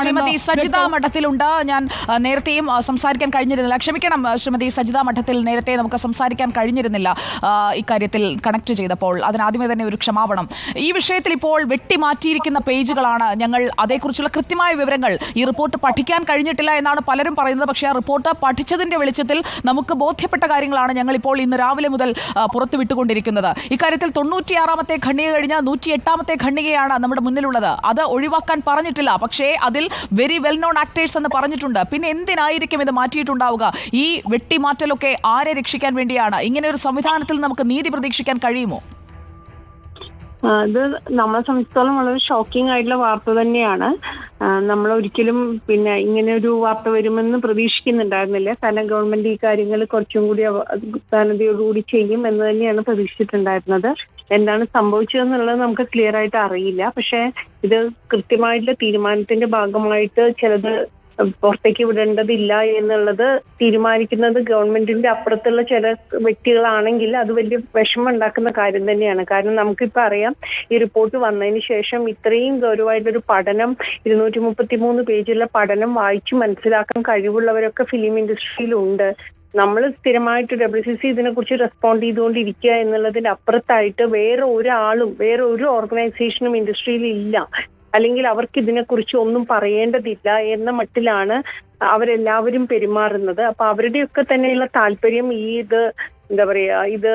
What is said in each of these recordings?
ശ്രീമതി സജിത മഠത്തിലുണ്ട്. ഞാൻ നേരത്തെയും സംസാരിക്കാൻ കഴിഞ്ഞിരുന്നില്ല. ക്ഷമിക്കണം ശ്രീമതി സജിത മഠത്തിൽ, നേരത്തെ നമുക്ക് സംസാരിക്കാൻ കഴിഞ്ഞിരുന്നില്ല ഇക്കാര്യത്തിൽ കണക്ട് ചെയ്തപ്പോൾ. അതിനാദ്യമേ തന്നെ ഒരു ക്ഷമാപണം. ഈ വിഷയത്തിൽ ഇപ്പോൾ വെട്ടിമാറ്റിയിരിക്കുന്ന പേജുകളാണ്. ഞങ്ങൾ അതേക്കുറിച്ചുള്ള കൃത്യമായ വിവരങ്ങൾ, ഈ റിപ്പോർട്ട് പഠിക്കാൻ കഴിഞ്ഞിട്ടില്ല എന്നാണ് പലരും പറയുന്നത്. പക്ഷേ ആ റിപ്പോർട്ട് പഠിച്ചതിന്റെ വെളിച്ചത്തിൽ നമുക്ക് ബോധ്യപ്പെട്ട കാര്യങ്ങളാണ് ഞങ്ങളിപ്പോൾ ഇന്ന് രാവിലെ മുതൽ പുറത്തുവിട്ടുകൊണ്ടിരിക്കുന്നത്. ഇക്കാര്യത്തിൽ 96ാമത്തെ ഖണ്ഡിക കഴിഞ്ഞ് 108ാമത്തെ ഖണ്ഡികയാണ് നമ്മുടെ മുന്നിലുള്ളത്. അത് ഒഴിവാക്കാൻ പറഞ്ഞിട്ടില്ല, പക്ഷേ അതിൽ വെരി വെൽ നോൺ ആക്ടേഴ്സ് എന്ന് പറഞ്ഞിട്ടുണ്ട്. പിന്നെ എന്തിനായിരിക്കും ഇത് മാറ്റിയിട്ടുണ്ടാവുക? ഈ വെട്ടിമാറ്റലൊക്കെ ആരെ രക്ഷിക്കാൻ വേണ്ടിയാണ്? ഇങ്ങനെ ഒരു സംവിധാനത്തിൽ നമുക്ക് നീതി പ്രതീക്ഷിക്കാൻ കഴിയുമോ? അത് നമ്മളെ സംബന്ധിച്ചിടത്തോളം വളരെ ഷോക്കിംഗ് ആയിട്ടുള്ള വാർത്ത തന്നെയാണ്. നമ്മൾ ഒരിക്കലും ഇങ്ങനെ ഒരു വാർത്ത വരുമെന്ന് പ്രതീക്ഷിക്കുന്നുണ്ടായിരുന്നില്ല. കാരണം ഗവൺമെന്റ് ഈ കാര്യങ്ങൾ കുറച്ചും കൂടി അവധാനതയോടുകൂടി ചെയ്യും എന്ന് തന്നെയാണ് പ്രതീക്ഷിച്ചിട്ടുണ്ടായിരുന്നത്. എന്താണ് സംഭവിച്ചതെന്നുള്ളത് നമുക്ക് ക്ലിയർ ആയിട്ട് അറിയില്ല. പക്ഷെ ഇത് കൃത്യമായിട്ടുള്ള തീരുമാനത്തിന്റെ ഭാഗമായിട്ട് ചിലത് പുറത്തേക്ക് വിടേണ്ടതില്ല എന്നുള്ളത് തീരുമാനിക്കുന്നത് ഗവൺമെന്റിന്റെ അപ്പുറത്തുള്ള ചില വ്യക്തികളാണെങ്കിൽ അത് വലിയ വിഷമം ഉണ്ടാക്കുന്ന കാര്യം തന്നെയാണ്. കാരണം നമുക്കിപ്പോൾ അറിയാം, ഈ റിപ്പോർട്ട് വന്നതിന് ശേഷം ഇത്രയും ഗൗരവമായിട്ടൊരു പഠനം, 233 പേജുള്ള പഠനം വായിച്ചു മനസ്സിലാക്കാൻ കഴിവുള്ളവരൊക്കെ ഫിലിം ഇൻഡസ്ട്രിയിലുണ്ട്. നമ്മൾ സ്ഥിരമായിട്ട് WCC ഇതിനെക്കുറിച്ച് റെസ്പോണ്ട് ചെയ്തുകൊണ്ടിരിക്കുക എന്നുള്ളതിന്റെ അപ്പുറത്തായിട്ട് വേറെ ഒരാളും വേറെ ഒരു ഓർഗനൈസേഷനും ഇൻഡസ്ട്രിയിൽ ഇല്ല, അല്ലെങ്കിൽ അവർക്ക് ഇതിനെക്കുറിച്ച് ഒന്നും പറയേണ്ടതില്ല എന്ന മട്ടിലാണ് അവരെല്ലാവരും പെരുമാറുന്നത്. അപ്പൊ അവരുടെയൊക്കെ തന്നെയുള്ള താല്പര്യം ഇത്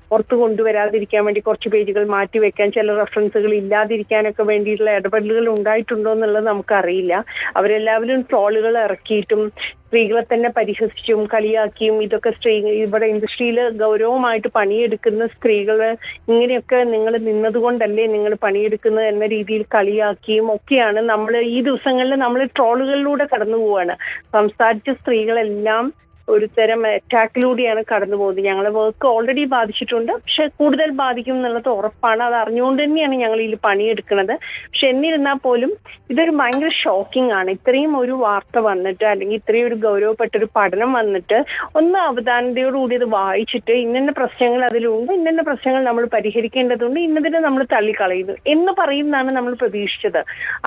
പുറത്തു കൊണ്ടുവരാതിരിക്കാൻ വേണ്ടി കുറച്ച് പേജുകൾ മാറ്റിവെക്കാൻ, ചില റെഫറൻസുകൾ ഇല്ലാതിരിക്കാനൊക്കെ വേണ്ടിയിട്ടുള്ള ഇടപെടലുകൾ ഉണ്ടായിട്ടുണ്ടോ എന്നുള്ളത് നമുക്കറിയില്ല. അവരെല്ലാവരും ട്രോളുകൾ ഇറക്കിയിട്ടും സ്ത്രീകളെ തന്നെ പരിഹസിച്ചും കളിയാക്കിയും ഇതൊക്കെ ഇവിടെ ഇൻഡസ്ട്രിയിൽ ഗൗരവമായിട്ട് പണിയെടുക്കുന്ന സ്ത്രീകള് ഇങ്ങനെയൊക്കെ നിങ്ങൾ നിന്നതുകൊണ്ടല്ലേ നിങ്ങൾ പണിയെടുക്കുന്നത് എന്ന രീതിയിൽ കളിയാക്കിയും ഒക്കെയാണ് നമ്മൾ ഈ ദിവസങ്ങളിൽ നമ്മൾ ട്രോളുകളിലൂടെ കടന്നു പോവാണ്. സംസാരിച്ച സ്ത്രീകളെല്ലാം ഒരു തരം അറ്റാക്കിലൂടെയാണ് കടന്നു പോകുന്നത്. ഞങ്ങളെ വർക്ക് ഓൾറെഡി ബാധിച്ചിട്ടുണ്ട്, പക്ഷെ കൂടുതൽ ബാധിക്കും എന്നുള്ളത് ഉറപ്പാണ്. അത് അറിഞ്ഞുകൊണ്ട് തന്നെയാണ് ഞങ്ങൾ ഇതിൽ പണിയെടുക്കുന്നത്. പക്ഷെ എന്നിരുന്നാൽ പോലും ഇതൊരു ഭയങ്കര ഷോക്കിംഗ് ആണ്. ഇത്രയും ഒരു വാർത്ത വന്നിട്ട്, അല്ലെങ്കിൽ ഇത്രയും ഒരു ഗൗരവപ്പെട്ടൊരു പഠനം വന്നിട്ട് ഒന്ന് അവധാനതയോടുകൂടി ഇത് വായിച്ചിട്ട് ഇന്ന പ്രശ്നങ്ങൾ അതിലുണ്ട്, ഇന്ന പ്രശ്നങ്ങൾ നമ്മൾ പരിഹരിക്കേണ്ടതുണ്ട്, ഇന്നതിനെ നമ്മൾ തള്ളിക്കളയുന്നു എന്ന് പറയുന്നതാണ് നമ്മൾ പ്രതീക്ഷിച്ചത്.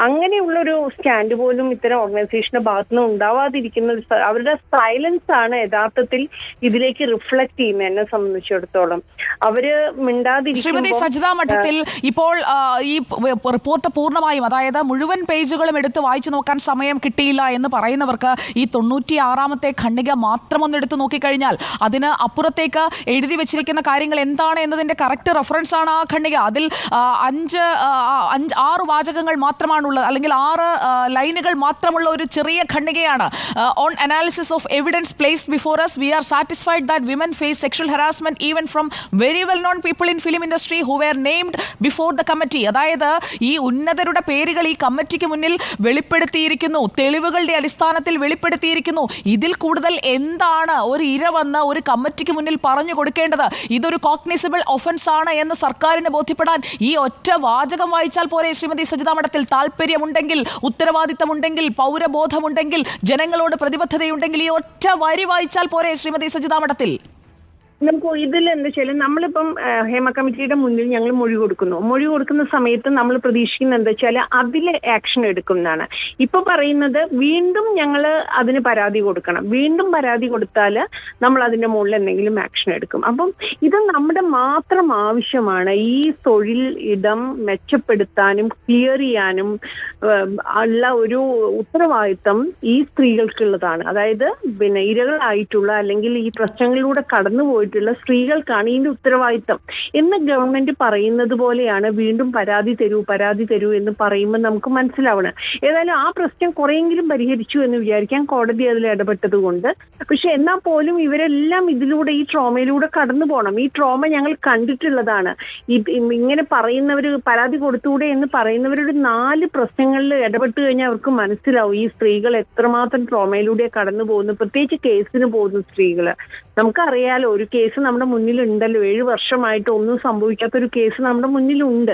അങ്ങനെയുള്ളൊരു സ്റ്റാൻഡ് പോലും ഇത്തരം ഓർഗനൈസേഷന്റെ ഭാഗത്തുനിന്ന് ഉണ്ടാവാതിരിക്കുന്ന അവരുടെ സൈലൻസ് ആണ് യഥാർത്ഥത്തിൽ ഇതിലേക്ക് റിഫ്ലക്ട് ചെയ്യുന്നത്. എന്നെ സംബന്ധിച്ചിടത്തോളം അവര് ശ്രീമതി സജിത മഠത്തിൽ ഇപ്പോൾ ഈ റിപ്പോർട്ട് പൂർണ്ണമായും, അതായത് മുഴുവൻ പേജുകളും എടുത്ത് വായിച്ചു നോക്കാൻ സമയം കിട്ടിയില്ല എന്ന് പറയുന്നവർക്ക് ഈ 96ാമത്തെ ഖണ്ഡിക മാത്രം ഒന്ന് എടുത്ത് നോക്കിക്കഴിഞ്ഞാൽ അതിന് അപ്പുറത്തേക്ക് എഴുതി വെച്ചിരിക്കുന്ന കാര്യങ്ങൾ എന്താണ് എന്നതിന്റെ കറക്റ്റ് റെഫറൻസ് ആണ് ആ ഖണ്ഡിക. അതിൽ 6 വാചകങ്ങൾ മാത്രമാണുള്ളത്, അല്ലെങ്കിൽ 6 ലൈനുകൾ മാത്രമുള്ള ഒരു ചെറിയ ഖണ്ഡികയാണ്. On analysis of evidence placed before us, we are satisfied that women face sexual harassment even from very well known people in film industry who were named before the committee. അതായത് ഈ ഉന്നതരുടെ പേരുകൾ ഈ കമ്മിറ്റിക്ക് മുന്നിൽ വെളിപ്പെടുത്തിയിരിക്കുന്നു, തെളിവുകളുടെ അടിസ്ഥാനത്തിൽ വെളിപ്പെടുത്തിയിരിക്കുന്നു. ഇതിൽ കൂടുതൽ എന്താണ് ഒരു ഇര വന്ന് ഒരു കമ്മിറ്റിക്ക് മുന്നിൽ പറഞ്ഞു കൊടുക്കേണ്ടത്? ഇതൊരു കോഗ്നിസിബിൾ ഒഫൻസ് ആണ് എന്ന് സർക്കാരിന് ബോധ്യപ്പെടാൻ ഈ ഒറ്റ വാചകം വായിച്ചാൽ പോരെ? ശ്രീമതി സജിത മഠത്തിൽ താല്പര്യമുണ്ടെങ്കിൽ, ഉത്തരവാദിത്തമുണ്ടെങ്കിൽ, പൗരബോധമുണ്ടെങ്കിൽ, ജനങ്ങളോട് പ്രതിബദ്ധതയുണ്ടെങ്കിൽ ഈ ഒറ്റ വരി വായിച്ചാൽ പോരെ ശ്രീമതി സജിത മഠത്തിൽ? നമുക്ക് ഇതിൽ എന്താ വെച്ചാൽ, നമ്മളിപ്പം ഹേമ കമ്മിറ്റിയുടെ മുന്നിൽ ഞങ്ങൾ മൊഴി കൊടുക്കുന്ന സമയത്ത് നമ്മൾ പ്രതീക്ഷിക്കുന്നത് എന്താ വെച്ചാൽ അതിൽ ആക്ഷൻ എടുക്കുന്നതാണ്. ഇപ്പൊ പറയുന്നത് വീണ്ടും ഞങ്ങൾ അതിന് പരാതി കൊടുക്കണം, വീണ്ടും പരാതി കൊടുത്താൽ നമ്മൾ അതിന്റെ മുകളിൽ എന്തെങ്കിലും ആക്ഷൻ എടുക്കും. അപ്പം ഇത് നമ്മുടെ മാത്രം ആവശ്യമാണ്. ഈ തൊഴിൽ ഇടം മെച്ചപ്പെടുത്താനും ക്ലിയർ ചെയ്യാനും ഉള്ള ഒരു ഉത്തരവാദിത്തം ഈ സ്ത്രീകൾക്കുള്ളതാണ്. അതായത് ഇരകളായിട്ടുള്ള അല്ലെങ്കിൽ ഈ പ്രശ്നങ്ങളിലൂടെ കടന്നുപോയി സ്ത്രീകൾക്കാണ് ഇതിന്റെ ഉത്തരവാദിത്തം എന്ന് ഗവൺമെന്റ് പറയുന്നത് പോലെയാണ് വീണ്ടും പരാതി തരൂ എന്ന് പറയുമ്പോൾ നമുക്ക് മനസ്സിലാവണം. ഏതായാലും ആ പ്രശ്നം കുറെയെങ്കിലും പരിഹരിച്ചു എന്ന് വിചാരിക്കാൻ, കോടതി അതിൽ ഇടപെട്ടത് കൊണ്ട്. പക്ഷെ എന്നാൽ പോലും ഇവരെല്ലാം ഇതിലൂടെ, ഈ ട്രോമയിലൂടെ കടന്നു പോകണം. ഈ ട്രോമ ഞങ്ങൾ കണ്ടിട്ടുള്ളതാണ്. ഇങ്ങനെ പറയുന്നവര് പരാതി കൊടുത്തൂടെ എന്ന് പറയുന്നവരുടെ 4 പ്രശ്നങ്ങളിൽ ഇടപെട്ട് കഴിഞ്ഞാൽ അവർക്ക് മനസ്സിലാവും ഈ സ്ത്രീകൾ എത്രമാത്രം ട്രോമയിലൂടെ കടന്നു പോകുന്നു. പ്രത്യേകിച്ച് കേസിന് പോകുന്ന സ്ത്രീകള് നമുക്കറിയാലോ ഒരു കേസ് നമ്മുടെ മുന്നിലുണ്ടല്ലോ, 7 വർഷമായിട്ട് ഒന്നും സംഭവിക്കാത്ത ഒരു കേസ് നമ്മുടെ മുന്നിലുണ്ട്.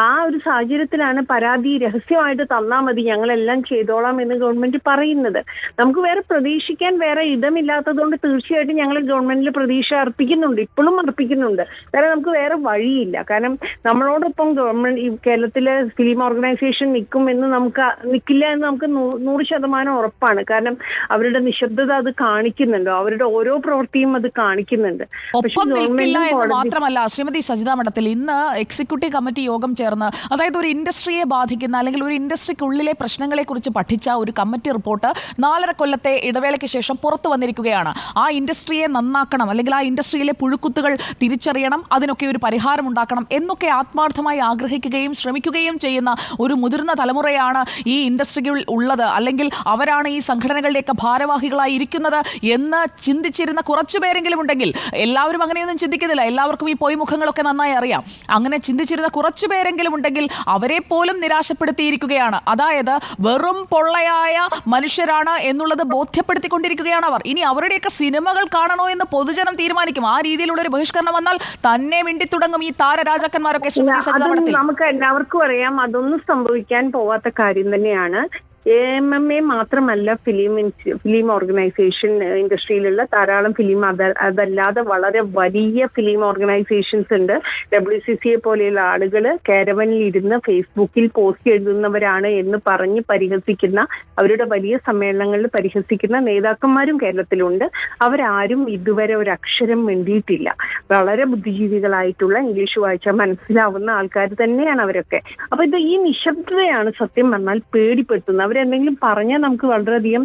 ആ ഒരു സാഹചര്യത്തിലാണ് പരാതി രഹസ്യമായിട്ട് തന്നാൽ മതി, ഞങ്ങളെല്ലാം ചെയ്തോളാം എന്ന് ഗവൺമെന്റ് പറയുന്നത്. നമുക്ക് വേറെ പ്രതീക്ഷിക്കാൻ വേറെ ഇടമില്ലാത്തതുകൊണ്ട് തീർച്ചയായിട്ടും ഞങ്ങൾ ഗവൺമെന്റിൽ പ്രതീക്ഷ അർപ്പിക്കുന്നുണ്ട്, ഇപ്പോഴും അർപ്പിക്കുന്നുണ്ട്. കാരണം നമുക്ക് വേറെ വഴിയില്ല. കാരണം നമ്മളോടൊപ്പം ഗവൺമെന്റ് ഈ കേരളത്തിലെ ഫിലിം ഓർഗനൈസേഷൻ നിൽക്കില്ല എന്ന് നമുക്ക് 100% ഉറപ്പാണ്. കാരണം അവരുടെ നിശബ്ദത അത് കാണിക്കുന്നുണ്ടോ, അവരുടെ ഓരോ പ്രവൃത്തിയും അത് കാണിക്കുന്നുണ്ട്. ഒപ്പം നിൽക്കില്ല എന്ന് മാത്രമല്ല ശ്രീമതി സജിത മഠത്തിൽ, ഇന്ന് എക്സിക്യൂട്ടീവ് കമ്മിറ്റി യോഗം ചേർന്ന്, അതായത് ഒരു ഇൻഡസ്ട്രിയെ ബാധിക്കുന്ന അല്ലെങ്കിൽ ഒരു ഇൻഡസ്ട്രിക്കുള്ളിലെ പ്രശ്നങ്ങളെ കുറിച്ച് പഠിച്ച ഒരു കമ്മിറ്റി റിപ്പോർട്ട് 4.5 കൊല്ലത്തെ ഇടവേളയ്ക്ക് ശേഷം പുറത്തു വന്നിരിക്കുകയാണ്. ആ ഇൻഡസ്ട്രിയെ നന്നാക്കണം, അല്ലെങ്കിൽ ആ ഇൻഡസ്ട്രിയിലെ പുഴുക്കുത്തുകൾ തിരിച്ചറിയണം, അതിനൊക്കെ ഒരു പരിഹാരം ഉണ്ടാക്കണം എന്നൊക്കെ ആത്മാർത്ഥമായി ആഗ്രഹിക്കുകയും ശ്രമിക്കുകയും ചെയ്യുന്ന ഒരു മുതിർന്ന തലമുറയാണ് ഈ ഇൻഡസ്ട്രിയിൽ ഉള്ളത്, അല്ലെങ്കിൽ അവരാണ് ഈ സംഘടനകളുടെയൊക്കെ ഭാരവാഹികളായി ഇരിക്കുന്നത് എന്ന് ചിന്തിച്ചിരുന്ന കുറച്ചുപേരെങ്കിലും ഉണ്ടെങ്കിൽ, എല്ലാവരും അങ്ങനെയൊന്നും ചിന്തിക്കുന്നില്ല, എല്ലാവർക്കും ഈ പൊയ്മുഖങ്ങളൊക്കെ നന്നായി അറിയാം. അങ്ങനെ ചിന്തിച്ചിരുന്ന കുറച്ചുപേരെങ്കിലും ഉണ്ടെങ്കിൽ അവരെ പോലും നിരാശപ്പെടുത്തിയിരിക്കുകയാണ്. അതായത് വെറും പൊള്ളയായ മനുഷ്യരാണ് എന്നുള്ളത് ബോധ്യപ്പെടുത്തിക്കൊണ്ടിരിക്കുകയാണ് അവർ. ഇനി അവരുടെയൊക്കെ സിനിമകൾ കാണണോ എന്ന് പൊതുജനം തീരുമാനിക്കും. ആ രീതിയിലുള്ള ഒരു ബഹിഷ്കരണം വന്നാൽ തന്നെ മിണ്ടിത്തുടങ്ങും ഈ താരരാജാക്കന്മാരൊക്കെ. നമുക്ക് എല്ലാവർക്കും അറിയാം, അതൊന്നും സംഭവിക്കാൻ പോവാത്ത കാര്യം തന്നെയാണ്. AMMA മാത്രമല്ല, ഫിലിം ഓർഗനൈസേഷൻ ഇൻഡസ്ട്രിയിലുള്ള ധാരാളം അതല്ലാതെ വളരെ വലിയ ഫിലിം ഓർഗനൈസേഷൻസ് ഉണ്ട്. WCCA പോലെയുള്ള ആളുകൾ കാരവനിൽ ഇരുന്ന് ഫേസ്ബുക്കിൽ പോസ്റ്റ് എഴുതുന്നവരാണ് എന്ന് പറഞ്ഞ് പരിഹസിക്കുന്ന, അവരുടെ വലിയ സമ്മേളനങ്ങളിൽ പരിഹസിക്കുന്ന നേതാക്കന്മാരും കേരളത്തിലുണ്ട്. അവരാരും ഇതുവരെ ഒരു അക്ഷരം മിണ്ടിയിട്ടില്ല. വളരെ ബുദ്ധിജീവികളായിട്ടുള്ള, ഇംഗ്ലീഷ് വായിച്ചാൽ മനസ്സിലാവുന്ന ആൾക്കാർ തന്നെയാണ് അവരൊക്കെ. അപ്പൊ ഈ നിശബ്ദതയാണ് സത്യം പറഞ്ഞാൽ പേടിപ്പെടുത്തുന്നത്. എന്തെങ്കിലും പറഞ്ഞാൽ നമുക്ക് വളരെയധികം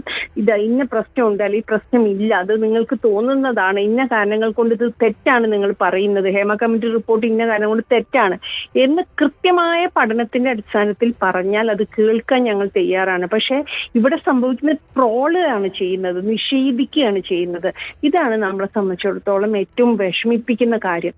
ഇന്ന പ്രശ്നമുണ്ട്, അല്ലെങ്കിൽ പ്രശ്നമില്ല, അത് നിങ്ങൾക്ക് തോന്നുന്നതാണ്, ഇന്ന കാരണങ്ങൾ കൊണ്ട് ഇത് തെറ്റാണ് നിങ്ങൾ പറയുന്നത്, ഹേമ കമ്മിറ്റി റിപ്പോർട്ട് ഇന്ന കാരണം കൊണ്ട് തെറ്റാണ് എന്ന് കൃത്യമായ പഠനത്തിന്റെ അടിസ്ഥാനത്തിൽ പറഞ്ഞാൽ അത് കേൾക്കാൻ ഞങ്ങൾ തയ്യാറാണ്. പക്ഷെ ഇവിടെ സംഭവിക്കുന്ന ട്രോളാണ് ചെയ്യുന്നത്, നിഷേധിക്കുകയാണ് ചെയ്യുന്നത്. ഇതാണ് നമ്മളെ സംബന്ധിച്ചിടത്തോളം ഏറ്റവും വിഷമിപ്പിക്കുന്ന കാര്യം.